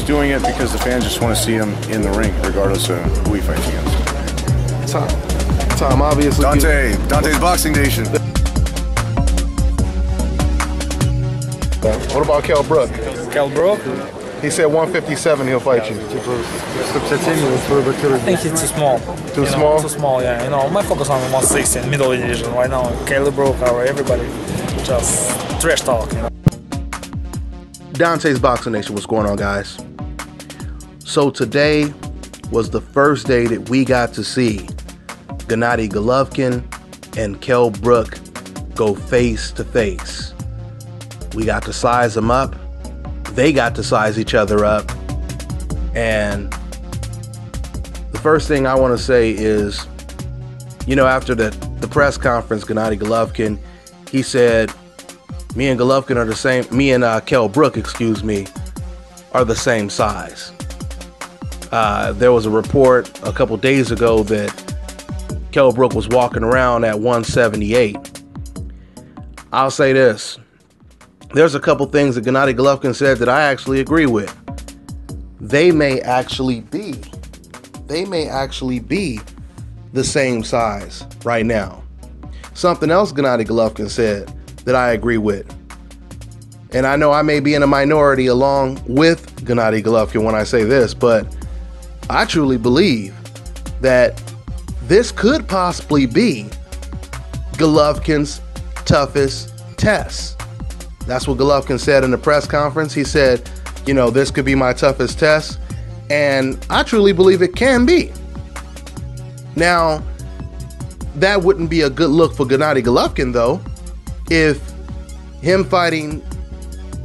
doing it because the fans just want to see him in the ring, regardless of who he fights against. Tom, obviously. Dante's Boxing Nation. What about Kell Brook? Kell Brook? He said 157 he'll fight you. I think he's too small. Too small? Too small, yeah. You know, my focus on 160 middle division right now. Kell Brook, everybody just trash talk, you know. Dante's Boxing Nation, what's going on, guys? So today was the first day that we got to see Gennady Golovkin and Kell Brook go face to face. We got to size them up. They got to size each other up. And the first thing I want to say is, you know, after the press conference, Gennady Golovkin, he said, me and Golovkin are the same, me and Kell Brook, excuse me, are the same size. There was a report a couple days ago that Kell Brook was walking around at 178. I'll say this. There's a couple things that Gennady Golovkin said that I actually agree with. They may actually be the same size right now. Something else Gennady Golovkin said that I agree with. And I know I may be in a minority along with Gennady Golovkin when I say this, but I truly believe that this could possibly be Golovkin's toughest test. That's what Golovkin said in the press conference. He said, you know, this could be my toughest test. And I truly believe it can be. Now, that wouldn't be a good look for Gennady Golovkin, though, if him fighting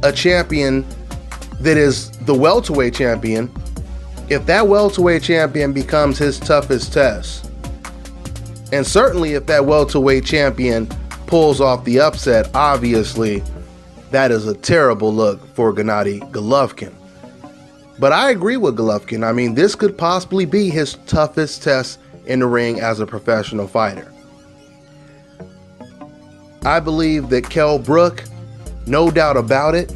a champion that is the welterweight champion, if that welterweight champion becomes his toughest test, and certainly if that welterweight champion pulls off the upset, obviously, that is a terrible look for Gennady Golovkin. But I agree with Golovkin. I mean, this could possibly be his toughest test in the ring as a professional fighter. I believe that Kell Brook, no doubt about it,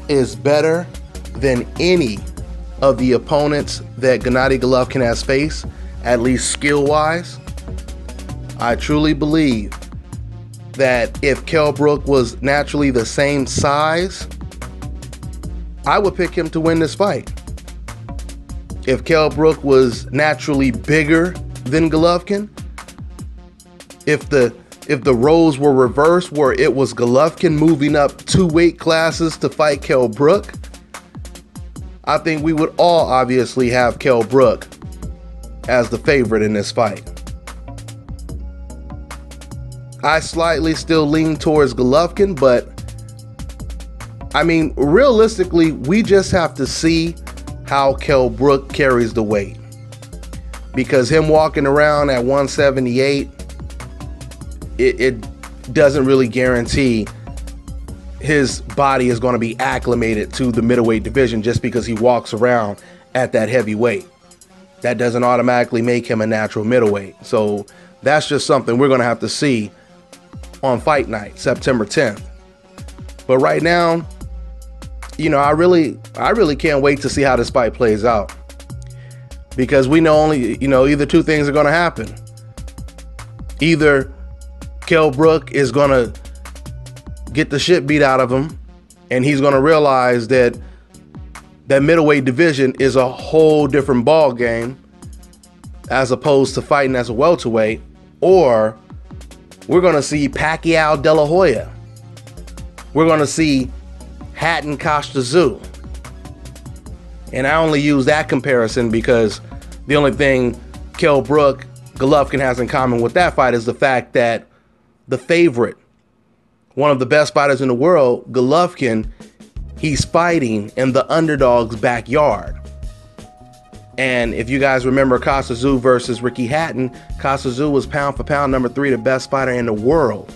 is better than any of the opponents that Gennady Golovkin has faced, at least skill-wise. I truly believe that if Kell Brook was naturally the same size, I would pick him to win this fight. If Kell Brook was naturally bigger than Golovkin, if the roles were reversed where it was Golovkin moving up 2 weight classes to fight Kell Brook, I think we would all obviously have Kell Brook as the favorite in this fight. I slightly still lean towards Golovkin, but I mean, realistically, we just have to see how Kell Brook carries the weight. Because him walking around at 178, it doesn't really guarantee his body is going to be acclimated to the middleweight division just because he walks around at that heavy weight. That doesn't automatically make him a natural middleweight. So that's just something we're going to have to see on fight night, September 10th. But right now, you know, I really can't wait to see how this fight plays out. Because we know only, you know, either two things are going to happen. Either Kell Brook is going to get the shit beat out of him, and he's going to realize that that middleweight division is a whole different ball game as opposed to fighting as a welterweight, or we're going to see Pacquiao De La Hoya. We're going to see Hatton Costa Tszyu. And I only use that comparison because the only thing Kell Brook, Golovkin has in common with that fight is the fact that the favorite, one of the best fighters in the world, Golovkin, he's fighting in the underdog's backyard. And if you guys remember Costa Tszyu versus Ricky Hatton, Costa Tszyu was pound for pound number 3, the best fighter in the world.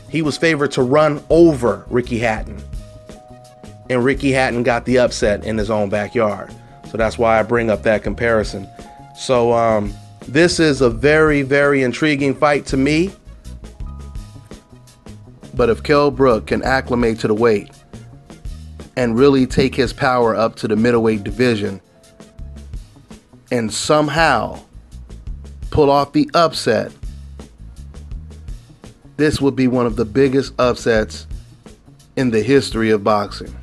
He was favored to run over Ricky Hatton. And Ricky Hatton got the upset in his own backyard. So that's why I bring up that comparison. So this is a very, very intriguing fight to me. But if Kell Brook can acclimate to the weight and really take his power up to the middleweight division and somehow pull off the upset, this would be one of the biggest upsets in the history of boxing.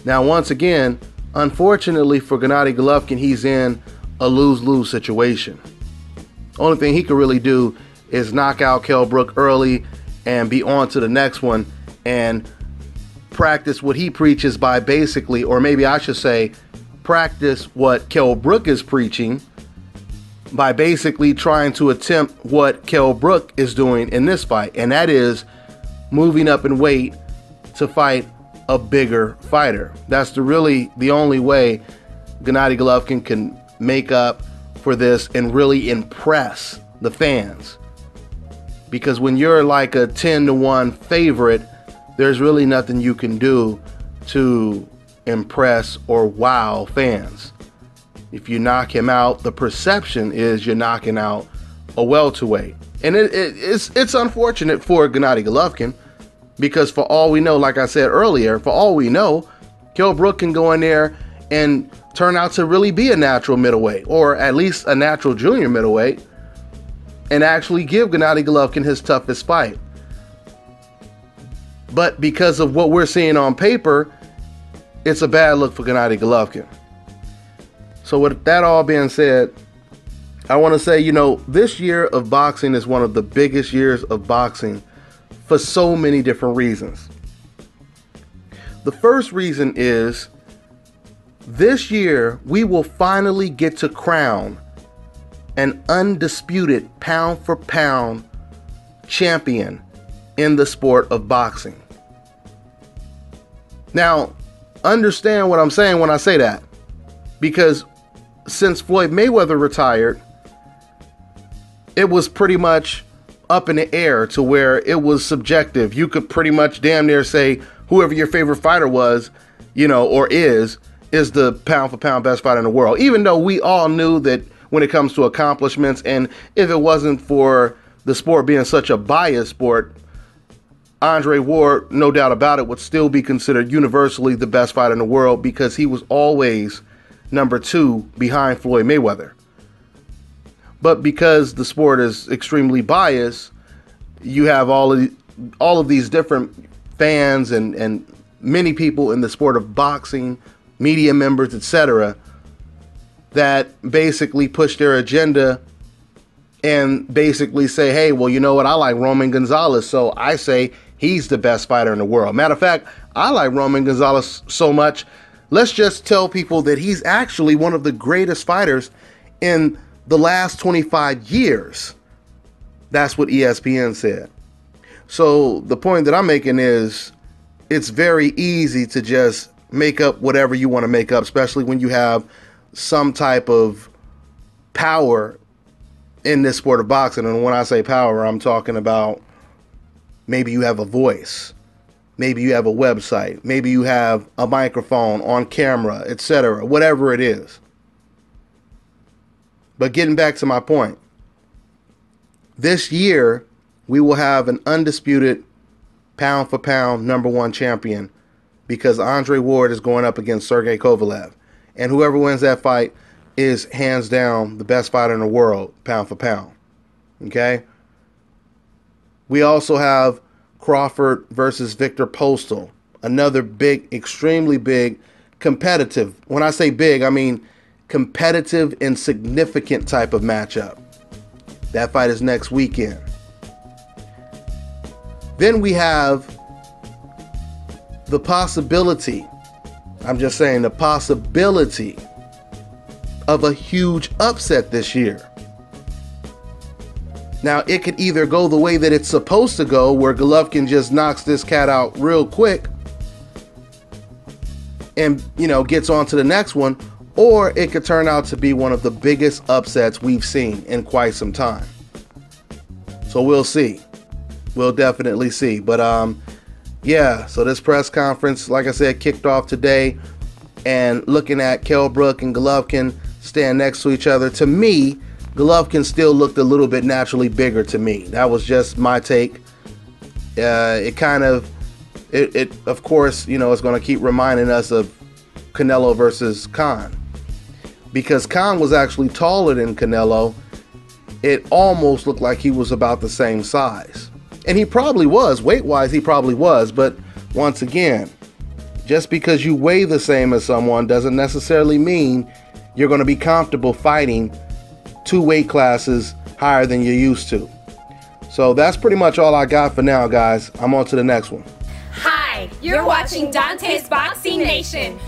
Now, once again, unfortunately for Gennady Golovkin, he's in a lose-lose situation. Only thing he can really do is knock out Kell Brook early and be on to the next one and practice what he preaches by basically, or maybe I should say, practice what Kell Brook is preaching by basically trying to attempt what Kell Brook is doing in this fight, and that is moving up in weight to fight a bigger fighter. That's really the only way Gennady Golovkin can make up for this and really impress the fans. Because when you're like a 10-1 favorite, there's really nothing you can do to impress or wow fans. If you knock him out, the perception is you're knocking out a welterweight. And it's unfortunate for Gennady Golovkin, because for all we know, like I said earlier, for all we know, Kell Brook can go in there and turn out to really be a natural middleweight, or at least a natural junior middleweight, and actually give Gennady Golovkin his toughest fight. But because of what we're seeing on paper, it's a bad look for Gennady Golovkin. So with that all being said, I want to say, this year of boxing is one of the biggest years of boxing for so many different reasons. The first reason is this year we will finally get to crown an undisputed pound for pound champion in the sport of boxing. Now, understand what I'm saying when I say that, because since Floyd Mayweather retired, it was pretty much up in the air to where it was subjective. You could pretty much damn near say whoever your favorite fighter was, or is the pound for pound best fighter in the world. Even though we all knew that when it comes to accomplishments, and if it wasn't for the sport being such a biased sport, Andre Ward, no doubt about it, would still be considered universally the best fighter in the world, because he was always number 2 behind Floyd Mayweather. But because the sport is extremely biased, you have all of these different fans and many people in the sport of boxing, media members, etc., that basically push their agenda and basically say, hey, well, you know what, I like Roman Gonzalez, so I say he's the best fighter in the world. Matter of fact, I like Roman Gonzalez so much, let's just tell people that he's actually one of the greatest fighters in the last 25 years. That's what ESPN said. So the point that I'm making is it's very easy to just make up whatever you want to make up, especially when you have some type of power in this sport of boxing. And when I say power, I'm talking about maybe you have a voice, maybe you have a website, maybe you have a microphone on camera, etc., whatever it is. But getting back to my point, this year we will have an undisputed pound for pound #1 champion, because Andre Ward is going up against Sergey Kovalev. And whoever wins that fight is hands down the best fighter in the world, pound for pound. Okay? We also have Crawford versus Victor Postal, another big, extremely big, competitive. When I say big, I mean competitive and significant type of matchup. That fight is next weekend. Then we have the possibility, I'm just saying, the possibility of a huge upset this year. Now, it could either go the way that it's supposed to go, where Golovkin just knocks this cat out real quick and, gets on to the next one, or it could turn out to be one of the biggest upsets we've seen in quite some time. So we'll see. We'll definitely see. But yeah, so this press conference, like I said, kicked off today, and looking at Kell Brook and Golovkin stand next to each other, to me, Golovkin still looked a little bit naturally bigger to me. That was just my take. It kind of it of course, you know, is going to keep reminding us of Canelo versus Khan. Because Khan was actually taller than Canelo, it almost looked like he was about the same size. And he probably was, weight-wise he probably was, but once again, just because you weigh the same as someone doesn't necessarily mean you're going to be comfortable fighting 2 weight classes higher than you're used to. So that's pretty much all I got for now, guys. I'm on to the next one. Hi, you're watching Dante's Boxing Nation.